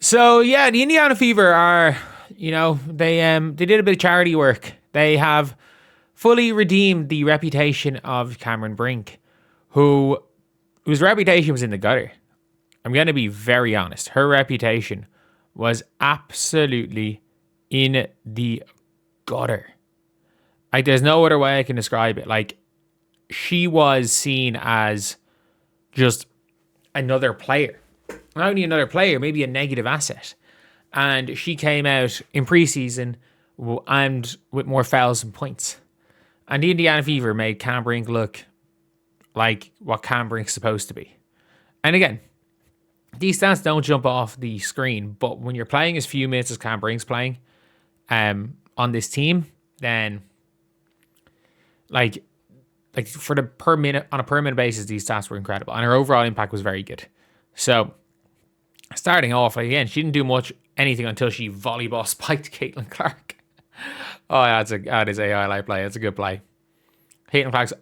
So yeah, the Indiana Fever are, they did a bit of charity work. They have fully redeemed the reputation of Cameron Brink, whose reputation was in the gutter. I'm going to be very honest. Her reputation was absolutely in the gutter. Like, there's no other way I can describe it. Like, she was seen as just another player. Not only another player, maybe a negative asset. And she came out in preseason and with more fouls and points. And the Indiana Fever made Cam Brink look like what Cam Brink's supposed to be. And again, these stats don't jump off the screen, but when you're playing as few minutes as Cam Brink's playing on this team, then like for the per minute, on a per minute basis, these stats were incredible. And her overall impact was very good. So starting off, again, she didn't do anything until she volleyball spiked Caitlin Clark. Oh, that is a highlight play. It's a good play. Caitlin Clark's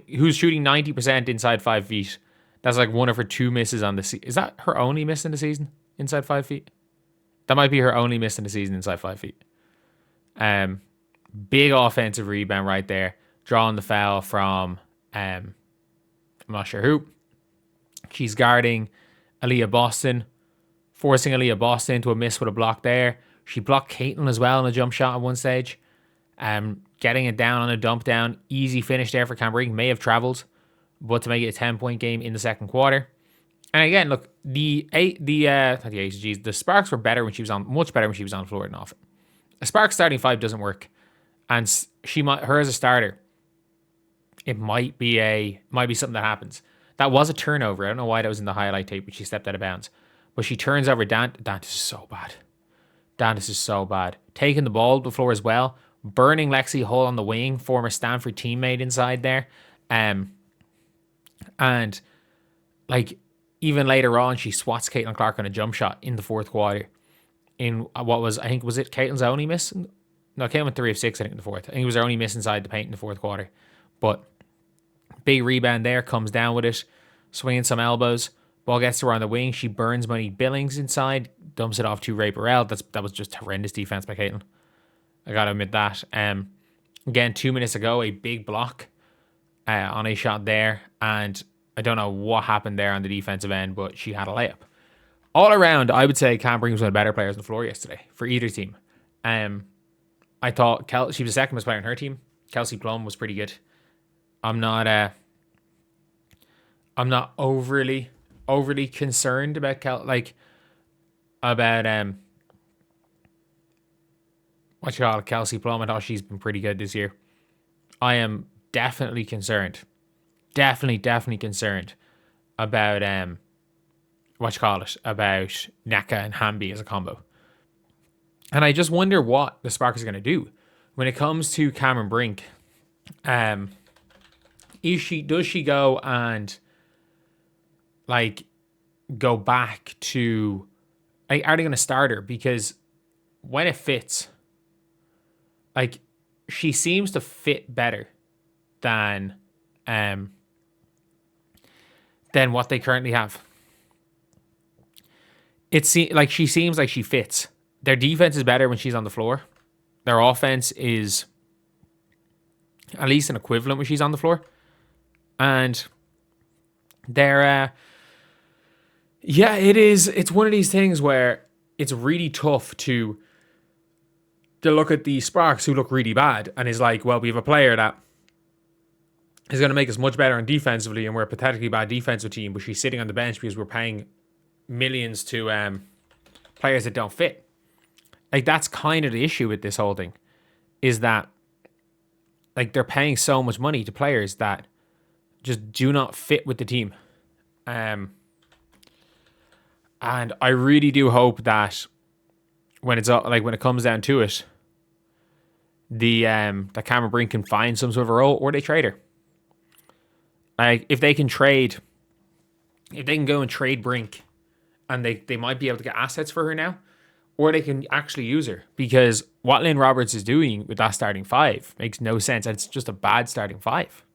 who's shooting 90% inside 5 feet. That's like one of her 2 misses on the season. Is that her only miss in the season inside 5 feet? That might be her only miss in the season inside 5 feet. Big offensive rebound right there. Drawing the foul from, I'm not sure who. She's guarding Aaliyah Boston, forcing Aaliyah Boston into a miss with a block there. She blocked Caitlin as well on a jump shot at one stage. Getting it down on a dump down. Easy finish there for Cam Brink. May have traveled, but to make it a 10-point game in the second quarter. And again, look, the Sparks were better when she was on, much better when she was on the floor than off it. A Sparks starting 5 doesn't work. And her as a starter, it might be something that happens. That was a turnover. I don't know why that was in the highlight tape, but she stepped out of bounds. But she turns over Dantas is so bad. Dantas is so bad. Taking the ball to the floor as well. Burning Lexi Hull on the wing, former Stanford teammate inside there. And like even later on, she swats Caitlin Clark on a jump shot in the fourth quarter. In what was, I think, was it Caitlin's only miss? No, Caitlin went 3 of 6, I think, in the fourth. I think it was her only miss inside the paint in the fourth quarter. But big rebound there, comes down with it, swinging some elbows. Ball gets to her on the wing. She burns Monique Billings inside, dumps it off to Ray Burrell. That was just horrendous defense by Caitlin. I gotta admit that. Again, 2 minutes ago, a big block on a shot there, and I don't know what happened there on the defensive end, but she had a layup. All around, I would say Cam Brink was one of the better players on the floor yesterday for either team. I thought she was the second best player on her team. Kelsey Plum was pretty good. I'm not overly concerned about Kelsey Plum. I thought she's been pretty good this year. I am definitely concerned. Definitely concerned about about Naka and Hamby as a combo. And I just wonder what the Sparks are going to do when it comes to Cameron Brink. Does she go and go back to, are they going to start her? Because when it fits, she seems to fit better than what they currently have. She seems like she fits. Their defense is better when she's on the floor. Their offense is at least an equivalent when she's on the floor. And they're, it's one of these things where it's really tough to look at the Sparks who look really bad and is like, well, we have a player that is going to make us much better on defensively and we're a pathetically bad defensive team, but she's sitting on the bench because we're paying millions to players that don't fit. That's kind of the issue with this whole thing, is that they're paying so much money to players that just do not fit with the team. And I really do hope that when it comes down to it, that Cameron Brink can find some sort of a role, or they trade her. If they can go and trade Brink, and they might be able to get assets for her now, or they can actually use her, because what Lynn Roberts is doing with that starting 5 makes no sense. And it's just a bad starting 5.